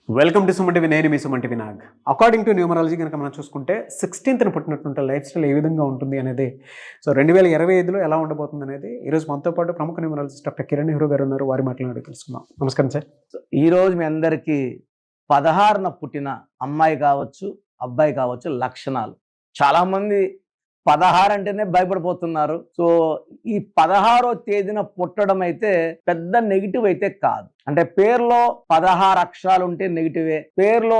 Welcome to Suman TV. నేను మీ Suman TV Nag. According to numerology కనుక మనం చూసుకుంటే 16th పుట్టినటువంటి లైఫ్ స్టైల్ ఏ విధంగా ఉంటుంది అనేది, సో 2025లో ఎలా ఉండబోతుంది అనేది ఈరోజు మనతో పాటు ప్రముఖ న్యూమరాలజిస్ట్ డాక్టర్ కిరణ్ నెహ్రూ గారు ఉన్నారు. వారి మాట్లాడి తెలుసుకుందాం. నమస్కారం సార్. ఈరోజు మీ అందరికీ 16న పుట్టిన అమ్మాయి కావచ్చు, అబ్బాయి కావచ్చు లక్షణాలు. చాలామంది 16 అంటేనే భయపడిపోతున్నారు. సో ఈ 16వ తేదీన పుట్టడం అయితే పెద్ద నెగిటివ్ అయితే కాదు. అంటే పేరులో 16 అక్షరాలు ఉంటే నెగిటివే, పేరులో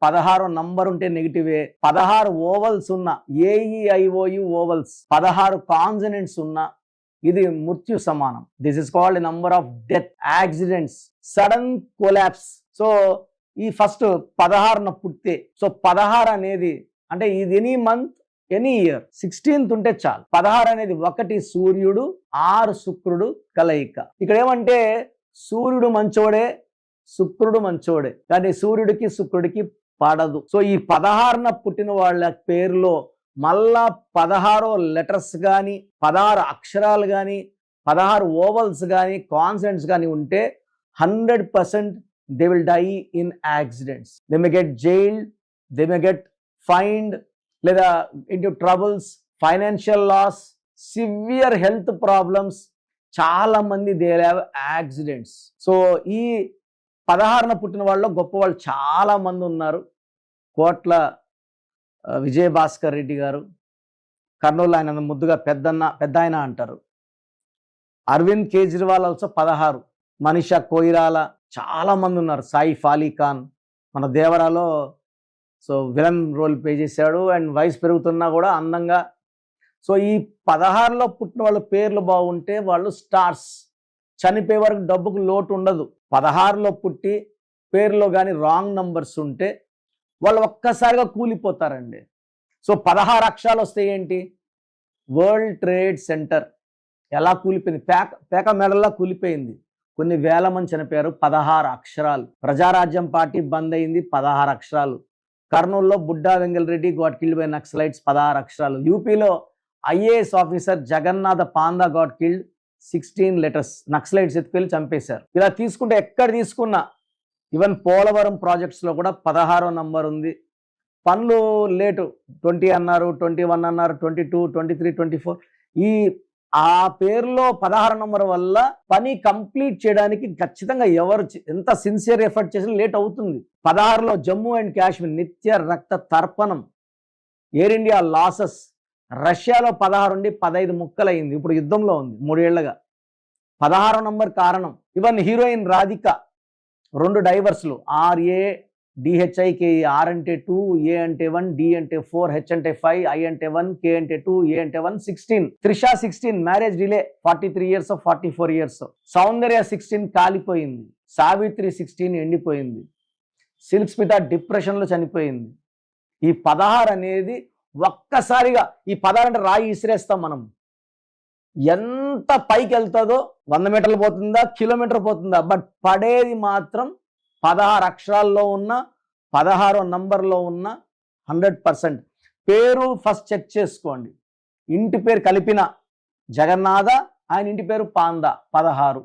16 నంబర్ ఉంటే నెగిటివే, 16 ఓవల్స్ ఉన్న ఏఈఐఓయు ఓవల్స్, 16 కాన్సనెంట్స్ ఉన్న ఇది మృత్యు సమానం. This is called number of death, accidents, sudden collapse. So ఈ ఫస్ట్ 16న పుట్టితే, సో 16 అనేది అంటే ఇది any month any year, 16th ఉంటే చాలు. 16 అనేది 1 సూర్యుడు 6 శుక్రుడు కలయిక. ఇక్కడ ఏమంటే సూర్యుడు మంచోడే, శుక్రుడు మంచోడే, కానీ సూర్యుడికి శుక్రుడికి పడదు. సో ఈ 16న పుట్టిన వాళ్ళ పేరులో మళ్ళా 16 లెటర్స్ కానీ, 16 అక్షరాలు కానీ, 16 ఓవల్స్ కానీ, కాన్సనెంట్స్ కానీ ఉంటే 100% they will die in accidents. They may get jailed, they may get fined, లేదా into troubles, financial loss, severe health problems. చాలా మంది దే హ్యావ్ యాక్సిడెంట్స్. సో ఈ 16న పుట్టిన వాళ్ళు గొప్ప వాళ్ళు చాలా మంది ఉన్నారు. కోట్ల విజయభాస్కర్ రెడ్డి గారు, కర్నూలు ఆయన ముద్దుగా పెద్ద ఆయన అంటారు. అరవింద్ కేజ్రీవాల్ ఆల్సో 16, మనీషా కొయిరాల, చాలా మంది ఉన్నారు. సాయిఫ్ అలీ ఖాన్ మన దేవరాలో సో విలన్ రోల్ ప్లే చేశాడు. అండ్ వయసు పెరుగుతున్నా కూడా అందంగా. సో ఈ 16లో పుట్టిన వాళ్ళ పేర్లు బాగుంటే వాళ్ళు స్టార్స్. చనిపోయే వరకు డబ్బుకు లోటు ఉండదు. 16లో పుట్టి పేరులో కానీ రాంగ్ నంబర్స్ ఉంటే వాళ్ళు ఒక్కసారిగా కూలిపోతారండి. సో 16 అక్షరాలు వస్తే ఏంటి, వరల్డ్ ట్రేడ్ సెంటర్ ఎలా కూలిపోయింది, పేక మెడల్లా కూలిపోయింది. కొన్ని వేల మంది చనిపోయారు. 16 అక్షరాలు. ప్రజారాజ్యం పార్టీ బంద్ అయింది. 16 అక్షరాలు. కర్నూలులో Budda Vengal Reddy got killed by naxalites. 16 అక్షరాలు. యూపీలో IAS officer Jagannatha Panda got killed. 16 letters. Naxalites ఎత్తుకెళ్ళి చంపేశారు. ఇలా తీసుకుంటే ఎక్కడ తీసుకున్నా, ఈవెన్ పోలవరం ప్రాజెక్ట్స్లో కూడా 16వ నంబర్ ఉంది. పనులు లేటు, 20 అన్నారు, 21 అన్నారు, 22, 23, 24. ఈ ఆ పేరులో 16 నంబర్ వల్ల పని కంప్లీట్ చేయడానికి ఖచ్చితంగా ఎవరు ఎంత సిన్సియర్ ఎఫర్ట్ చేసినా లేట్ అవుతుంది. 16లో జమ్మూ అండ్ కాశ్మీర్ నిత్య రక్త తర్పణం. Air India losses. రష్యాలో 16 ఉండి 15 ముక్కలైంది. ఇప్పుడు యుద్ధంలో ఉంది 3 ఏళ్లుగా. 16 నంబర్ కారణం. Even heroine Radhika 2 డైవర్స్లు. RADHIK. R అంటే 2, A అంటే 1, D అంటే 4, H అంటే 5, I అంటే 1, K అంటే 2, A అంటే 1. 16. Trisha 16 marriage delay. 43 years, 44 years. సౌందర్య 16 కాలిపోయింది. సావిత్రి 16 ఎండిపోయింది. సిల్క్ స్మిత డిప్రెషన్లో చనిపోయింది. ఈ 16 అనేది ఒక్కసారిగా, ఈ 16 అంటే రాయి ఇసిరేస్తాం మనం. ఎంత పైకి వెళ్తుందో, 100 మీటర్లు పోతుందా, కిలోమీటర్ పోతుందా, బట్ పడేది మాత్రం 16 అక్షరాల్లో ఉన్న, 16వ నంబర్లో ఉన్న 100%. పేరు ఫస్ట్ చెక్ చేసుకోండి. ఇంటి పేరు కలిపిన జగన్నాథ, ఆయన ఇంటి పేరు పాందా 16.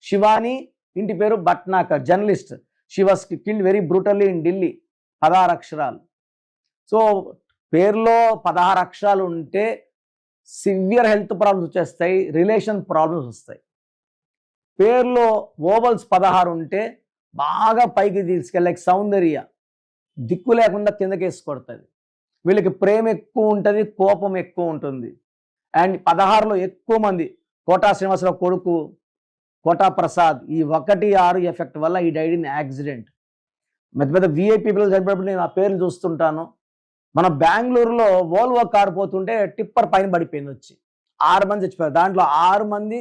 శివాని ఇంటి పేరు Bhatnagar, journalist. She was killed very brutally in Delhi. 16 అక్షరాలు. సో పేరులో 16 అక్షరాలు ఉంటే సివియర్ హెల్త్ ప్రాబ్లమ్స్ వచ్చేస్తాయి, రిలేషన్ ప్రాబ్లమ్స్ వస్తాయి. పేరులో ఓవల్స్ 16 ఉంటే బాగా పైకి తీసుకెళ్ళి, సౌందర్య దిక్కు లేకుండా కిందకేసి కొడుతుంది. వీళ్ళకి ప్రేమ ఎక్కువ ఉంటుంది, కోపం ఎక్కువ ఉంటుంది. అండ్ 16లో ఎక్కువ మంది, కోటా శ్రీనివాసరావు కొడుకు కోటా ప్రసాద్, ఈ 1-6 ఎఫెక్ట్ వల్ల ఈ డైడ్ ఇన్ యాక్సిడెంట్. పెద్ద విఐపీ పిల్లలు చనిపోయినప్పుడు నేను ఆ పేర్లు చూస్తుంటాను. మన బెంగళూరులో వోల్వో కారు పోతుంటే టిప్పర్ పైన పడిపోయింది, వచ్చి 6 మంది చచ్చిపోయారు. దాంట్లో 6 మంది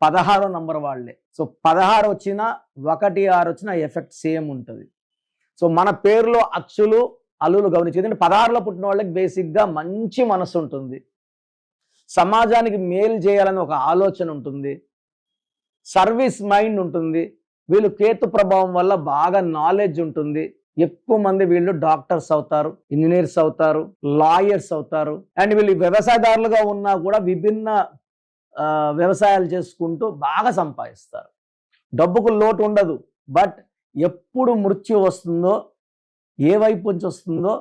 16వ నంబర్ వాళ్ళే. సో 16 వచ్చినా 1-6 వచ్చినా ఎఫెక్ట్ సేమ్ ఉంటుంది. సో మన పేరులో అచ్చులు అల్లులు గమనించి, ఎందుకంటే 16లో పుట్టిన వాళ్ళకి బేసిక్గా మంచి మనసు ఉంటుంది, సమాజానికి మేలు చేయాలని ఒక ఆలోచన ఉంటుంది, సర్వీస్ మైండ్ ఉంటుంది. వీళ్ళు కేతు ప్రభావం వల్ల బాగా నాలెడ్జ్ ఉంటుంది. ఎక్కువ మంది వీళ్ళు డాక్టర్స్ అవుతారు, ఇంజనీర్స్ అవుతారు, లాయర్స్ అవుతారు. అండ్ వీళ్ళు వ్యవసాయదారులుగా ఉన్నా కూడా విభిన్న వ్యవసాయాలు చేసుకుంటూ బాగా సంపాదిస్తారు. డబ్బుకు లోటు ఉండదు. బట్ ఎప్పుడు మృత్యు వస్తుందో, ఏ వైపు నుంచి వస్తుందో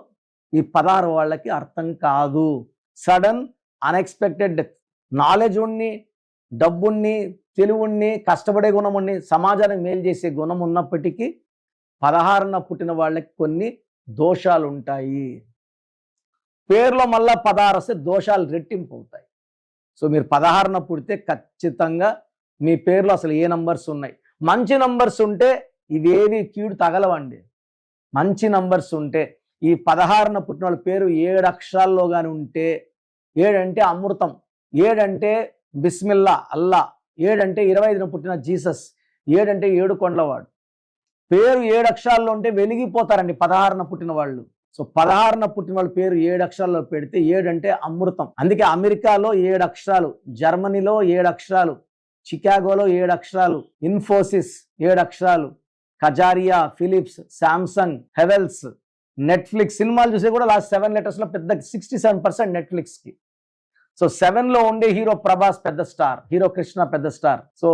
ఈ 16 వాళ్ళకి అర్థం కాదు. Sudden unexpected death. నాలెడ్జ్ ఉన్ని, డబ్బుని, తెలివుని, కష్టపడే గుణం ఉన్ని, సమాజానికి మేలు చేసే గుణం ఉన్నప్పటికీ 16న పుట్టిన వాళ్ళకి కొన్ని దోషాలు ఉంటాయి. పేరులో మళ్ళా 16 వస్తే దోషాలు రెట్టింపు అవుతాయి. సో మీరు 16న పుడితే ఖచ్చితంగా మీ పేరులో అసలు ఏ నంబర్స్ ఉన్నాయి. మంచి నంబర్స్ ఉంటే ఇవేవి కీడు తగలవండి. మంచి నంబర్స్ ఉంటే ఈ 16న పుట్టిన వాళ్ళ పేరు 7 అక్షరాల్లో కానీ ఉంటే, 7 అంటే అమృతం, 7 అంటే బిస్మిల్లా అల్లా, 7 అంటే 25న పుట్టిన జీసస్, 7 అంటే 7 కొండలవాడు. పేరు 7 అక్షరాల్లో ఉంటే వెలిగిపోతారండి 16న పుట్టిన వాళ్ళు. సో 16న పుట్టిన వాళ్ళ పేరు 7 అక్షరాల్లో పెడితే 7 అంటే అమృతం. అందుకే అమెరికాలో 7 అక్షరాలు, జర్మనీలో 7 అక్షరాలు, చికాగోలో 7 అక్షరాలు, ఇన్ఫోసిస్ 7 అక్షరాలు, Kajaria, Philips, Samsung, Havells, Netflix. సినిమాలు చూసే కూడా లాస్ట్ 7 లెటర్స్ లో పెద్ద 67% నెట్ఫ్లిక్స్ కి. సో 7 లో ఉండే హీరో ప్రభాస్ పెద్ద స్టార్, హీరో కృష్ణ పెద్ద స్టార్. సో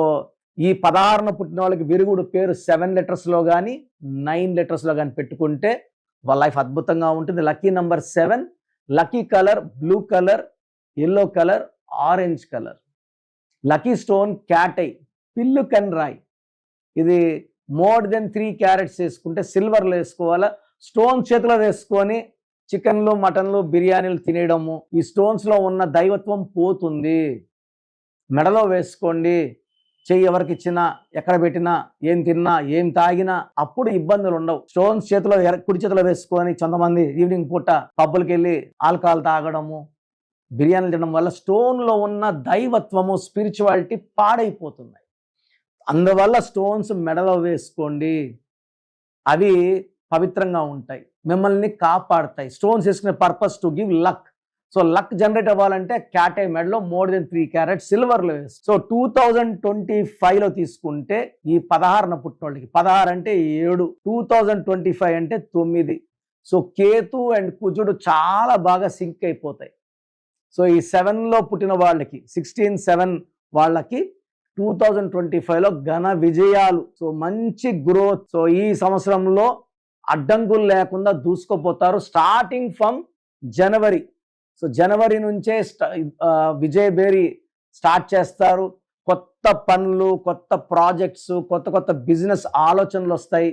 ఈ 16న పుట్టిన వాళ్ళకి విరుగుడు పేరు 7 లెటర్స్ లో కానీ 9 లెటర్స్ లో కానీ పెట్టుకుంటే వాళ్ళ లైఫ్ అద్భుతంగా ఉంటుంది. Lucky number 7, lucky colour blue colour, yellow colour, orange colour. Lucky stone cat I, పిల్లు కన్ రాయ్. ఇది మోర్ దెన్ 3 క్యారెట్స్ వేసుకుంటే సిల్వర్లో వేసుకోవాలా. స్టోన్ చేతిలో వేసుకొని చికెన్లు, మటన్లు, బిర్యానీలు తినేయడము, ఈ స్టోన్స్ లో ఉన్న దైవత్వం పోతుంది. మెడలో వేసుకోండి. చెయ్యి ఎవరికి ఇచ్చినా, ఎక్కడ పెట్టినా, ఏం తిన్నా, ఏం తాగినా అప్పుడు ఇబ్బందులు ఉండవు. స్టోన్స్ చేతిలో కుడి చేతిలో వేసుకొని కొంతమంది ఈవినింగ్ పూట పబ్బులకి వెళ్ళి ఆల్కహాల్ తాగడము, బిర్యానీలు తినడం వల్ల స్టోన్ లో ఉన్న దైవత్వము, స్పిరిచువాలిటీ పాడైపోతున్నాయి. అందువల్ల స్టోన్స్ మెడలో వేసుకోండి. అవి పవిత్రంగా ఉంటాయి, మిమ్మల్ని కాపాడుతాయి. స్టోన్స్ వేసుకునే purpose to give luck. So luck generate అవ్వాలంటే క్యాట్ ఐ మెడలో మోర్ దెన్ 3 క్యారెట్స్ సిల్వర్లో వేసి. సో 2025లో తీసుకుంటే ఈ 16న పుట్టిన వాళ్ళకి 16 అంటే 7, 2025 అంటే 9. సో కేతు అండ్ కుజుడు చాలా బాగా సింక్ అయిపోతాయి. సో ఈ 7లో పుట్టిన వాళ్ళకి 16/7 వాళ్ళకి 2025లో ఘన విజయాలు. సో మంచి గ్రోత్. సో ఈ సంవత్సరంలో అడ్డంకులు లేకుండా దూసుకుపోతారు. స్టార్టింగ్ ఫ్రమ్ జనవరి. సో జనవరి నుంచే విజయబేరి స్టార్ట్ చేస్తారు. కొత్త పనులు, కొత్త ప్రాజెక్ట్స్, కొత్త కొత్త బిజినెస్ ఆలోచనలు వస్తాయి.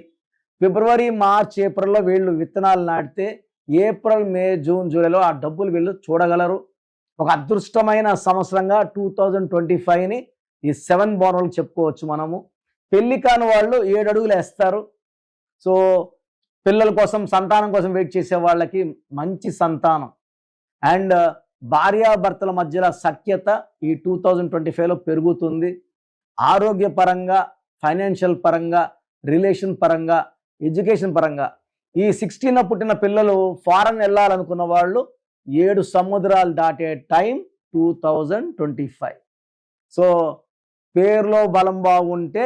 ఫిబ్రవరి, మార్చ్, ఏప్రిల్లో వీళ్ళు విత్తనాలు నాటితే ఏప్రిల్, మే, జూన్, జూలైలో ఆ డబ్బులు వీళ్ళు చూడగలరు. ఒక అదృష్టమైన సంవత్సరంగా 2025ని ఈ 7 బోర్న్ వాళ్ళకి చెప్పుకోవచ్చు మనము. పెళ్లి కాని వాళ్ళు 7 అడుగులు వేస్తారు. సో పిల్లల కోసం, సంతానం కోసం వెయిట్ చేసే వాళ్ళకి మంచి సంతానం అండ్ భార్యాభర్తల మధ్యలో సఖ్యత ఈ 2025లో పెరుగుతుంది. ఆరోగ్యపరంగా, ఫైనాన్షియల్ పరంగా, రిలేషన్ పరంగా, ఎడ్యుకేషన్ పరంగా ఈ 16న పుట్టిన పిల్లలు ఫారెన్ వెళ్ళాలనుకున్న వాళ్ళు 7 సముద్రాలు దాటే టైం 2025. సో పేరులో బలం బాగుంటే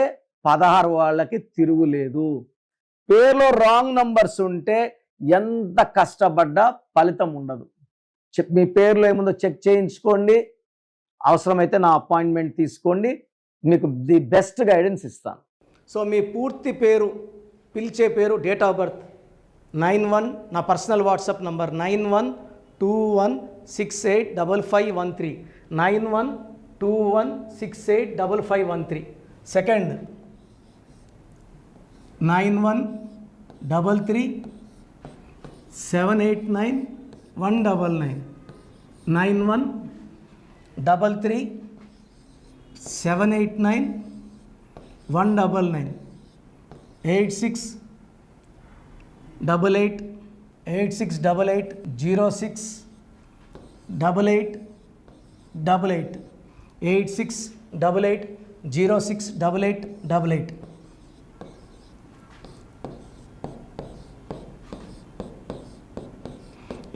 16 వాళ్ళకి తిరుగులేదు. పేరులో రాంగ్ నంబర్స్ ఉంటే ఎంత కష్టపడ్డా ఫలితం ఉండదు. మీ పేరులో ఏముందో చెక్ చేయించుకోండి. అవసరమైతే నా అపాయింట్మెంట్ తీసుకోండి, మీకు ది బెస్ట్ గైడెన్స్ ఇస్తాను. సో మీ పూర్తి పేరు, పిలిచే పేరు, డేట్ ఆఫ్ బర్త్ 91, నా personal WhatsApp number 9121685513, 9121685513. Second 9133789199, 9133789199, 8688068888, 8688068888.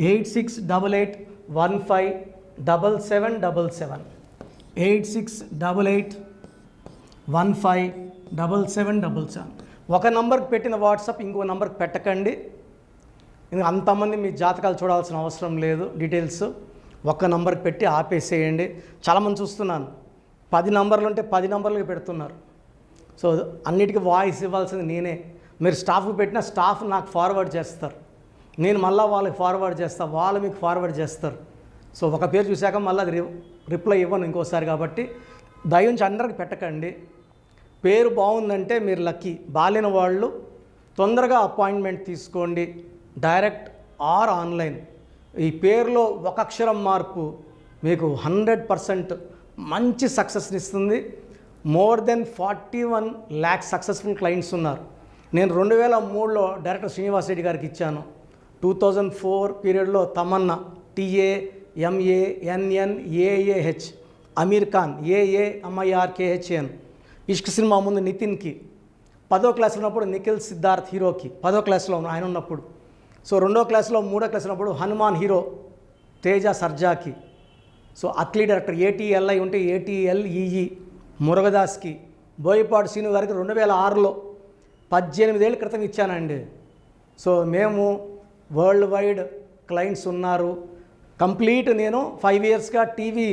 Eight 8688157777, 8688157777. ఒక నంబర్కి పెట్టిన వాట్సాప్ ఇంకో నంబర్కి పెట్టకండి. అంతమంది మీ జాతకాలు చూడాల్సిన అవసరం లేదు. డీటెయిల్స్ ఒక్క నంబర్కి పెట్టి ఆపేసేయండి. చాలామంది చూస్తున్నాను 10 నంబర్లు ఉంటే 10 నంబర్లకి పెడుతున్నారు. సో అన్నిటికీ వాయిస్ ఇవ్వాల్సింది నేనే. మీరు స్టాఫ్కి పెట్టిన స్టాఫ్ నాకు ఫార్వర్డ్ చేస్తారు, నేను మళ్ళీ వాళ్ళకి ఫార్వర్డ్ చేస్తాను, వాళ్ళు మీకు ఫార్వర్డ్ చేస్తారు. సో ఒక పేరు చూశాక మళ్ళీ అది రిప్లై ఇవ్వను ఇంకోసారి. కాబట్టి దయించి అందరికి పెట్టకండి. పేరు బాగుందంటే మీరు లక్కీ. బాలేని వాళ్ళు తొందరగా అపాయింట్మెంట్ తీసుకోండి, డైరెక్ట్ ఆర్ ఆన్లైన్. ఈ పేరులో ఒక అక్షరం మార్పు మీకు 100% మంచి సక్సెస్ని ఇస్తుంది. More than 41 lakh successful clients ఉన్నారు. నేను 2003లో డైరెక్టర్ శ్రీనివాస్ రెడ్డి గారికి ఇచ్చాను. 2004 పీరియడ్లో తమన్నా TAMANNAAH, అమీర్ ఖాన్ AAMIRKHN, ఇష్క్ సినిమా ముందు నితిన్కి, 10వ క్లాస్లో ఉన్నప్పుడు నిఖిల్ సిద్ధార్థ్ హీరోకి, 10వ క్లాస్లో ఆయన ఉన్నప్పుడు. సో 2వ క్లాస్లో 3వ క్లాస్ ఉన్నప్పుడు హనుమాన్ హీరో తేజ సర్జాకి. సో అట్లీ డైరెక్టర్ ATLI ఉంటే ATLEE మురుగదాస్కి, బోయపాటి శ్రీను గారికి 2006లో 18 ఏళ్ళ క్రితం ఇచ్చానండి. సో మేము వరల్డ్ వైడ్ క్లయింట్స్ ఉన్నారు. కంప్లీట్ నేను 5 ఇయర్స్గా టీవీ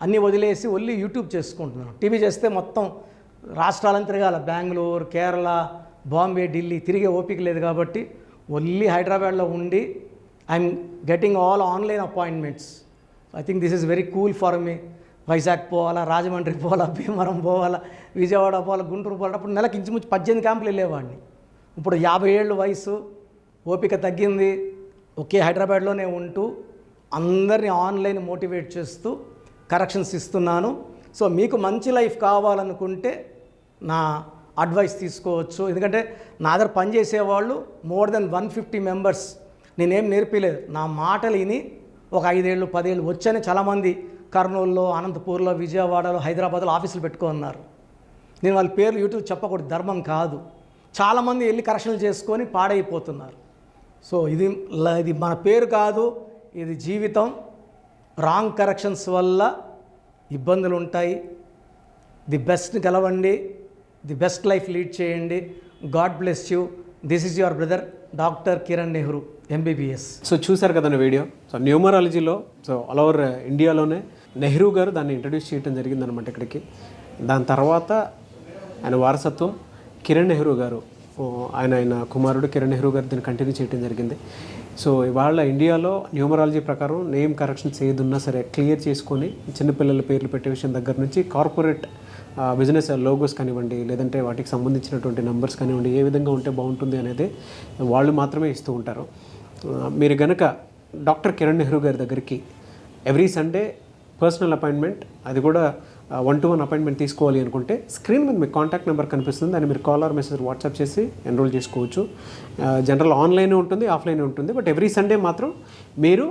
అన్నీ వదిలేసి ఓన్లీ యూట్యూబ్ చేసుకుంటున్నాను. టీవీ చేస్తే మొత్తం రాష్ట్రాలను తిరగాల, బెంగళూరు, కేరళ, బాంబే, ఢిల్లీ తిరిగే ఓపిక లేదు. కాబట్టి ఓన్లీ హైదరాబాద్లో ఉండి I'm getting all online appointments. I think this is very cool for me. Vizag పోవాలా, రాజమండ్రి పోవాలా, భీమవరం పోవాలా, విజయవాడ పోవాలా, గుంటూరు పోవాలా. అప్పుడు నెలకు ఇంచుమించు 18 క్యాంపులు వెళ్ళేవాడిని. ఇప్పుడు 50 ఏళ్ళు వయసు, ఓపిక తగ్గింది. ఒకే హైదరాబాద్లోనే ఉంటూ అందరినీ ఆన్లైన్ మోటివేట్ చేస్తూ కరెక్షన్స్ ఇస్తున్నాను. సో మీకు మంచి లైఫ్ కావాలనుకుంటే నా అడ్వైస్ తీసుకోవచ్చు. ఎందుకంటే నా దగ్గర పనిచేసేవాళ్ళు మోర్ దెన్ 150 మెంబర్స్. నేనేం నేర్పిలేదు, నా మాటలు విని ఒక 5 ఏళ్ళు 10 ఏళ్ళు వచ్చని చాలామంది కర్నూలులో, అనంతపూర్లో, విజయవాడలో, హైదరాబాద్లో ఆఫీసులు పెట్టుకున్నారు. నేను వాళ్ళ పేర్లు యూట్యూబ్ చెప్పకూడదు, ధర్మం కాదు. చాలామంది వెళ్ళి కరెక్షన్లు చేసుకొని పాడైపోతున్నారు. సో ఇది మన పేరు కాదు, ఇది జీవితం. రాంగ్ కరెక్షన్స్ వల్ల ఇబ్బందులు ఉంటాయి. ది బెస్ట్ గెలవండి, ది బెస్ట్ లైఫ్ లీడ్ చేయండి. God bless you. This is your brother doctor Kiran Nehru MBBS. So చూశారు కదండి వీడియో. సో న్యూమరాలజీలో సో ఆల్ ఓవర్ ఇండియాలోనే నెహ్రూ గారు దాన్ని ఇంట్రడ్యూస్ చేయడం జరిగిందనమాట ఇక్కడికి. దాని తర్వాత ఆయన వారసత్వం కిరణ్ నెహ్రూ గారు, ఆయన కుమారుడు కిరణ్ నెహ్రూ గారు దీన్ని కంటిన్యూ చేయడం జరిగింది. సో ఇవాళ ఇండియాలో న్యూమరాలజీ ప్రకారం నేమ్ కరెక్షన్స్ ఏదున్నా సరే క్లియర్ చేసుకొని చిన్నపిల్లల పేర్లు పెట్టే విషయం దగ్గర నుంచి కార్పొరేట్ బిజినెస్ లోగోస్ కానివ్వండి, లేదంటే వాటికి సంబంధించినటువంటి నెంబర్స్ కానివ్వండి, ఏ విధంగా ఉంటే బాగుంటుంది అనేది వాళ్ళు మాత్రమే ఇస్తూ ఉంటారు. మీరు గనక డాక్టర్ కిరణ్ నెహ్రూ గారి దగ్గరికి ఎవ్రీ సండే పర్సనల్ అపాయింట్మెంట్, అది కూడా 1-to-1 అపాయింట్మెంట్ తీసుకోవాలి అనుకుంటే స్క్రీన్ మీద మీకు కాంటాక్ట్ నెంబర్ కనిపిస్తుంది. దాన్ని మీరు కాల్ ఆర్ మెసేజ్ వాట్సాప్ చేసి ఎన్రోల్ చేసుకోవచ్చు. జనరల్ ఆన్లైన్ ఉంటుంది, ఆఫ్లైన్ ఉంటుంది. బట్ ఎవ్రీ సండే మాత్రం మీరు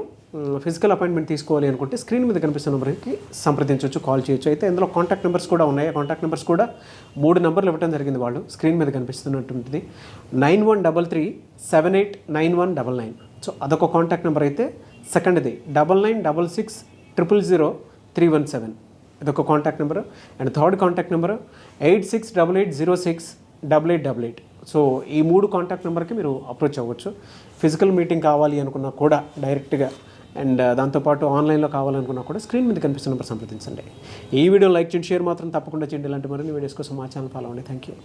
ఫిజికల్ అపాయింట్మెంట్ తీసుకోవాలి అనుకుంటే స్క్రీన్ మీద కనిపిస్తున్న నెంబర్కి సంప్రదించవచ్చు, కాల్ చేయొచ్చు. అయితే ఇందులో కాంటాక్ట్ నెంబర్స్ కూడా ఉన్నాయి. కాంటాక్ట్ నెంబర్స్ కూడా 3 నెంబర్లు ఇవ్వడం జరిగింది. వాళ్ళు స్క్రీన్ మీద కనిపిస్తున్నటువంటిది 9133789199. సో అదొక కాంటాక్ట్ నెంబర్. అయితే సెకండ్ది 9966000317, ఇదొక contact number. And third contact number 8688068888. So ఈ 3 కాంటాక్ట్ నెంబర్కి మీరు అప్రోచ్ అవ్వచ్చు. ఫిజికల్ మీటింగ్ కావాలి అనుకున్నా కూడా డైరెక్ట్గా, అండ్ దాంతోపాటు ఆన్లైన్లో కావాలనుకున్నా కూడా స్క్రీన్ మీద కనిపిస్తున్న నెంబర్ సంప్రదించండి. ఈ వీడియో లైక్ చేయండి, షేర్ మాత్రం తప్పకుండా చేయండి. ఇలాంటి మరిన్ని వీడియోస్ కోసం మా ఛానల్ ఫాలో అవ్వండి. Thank you.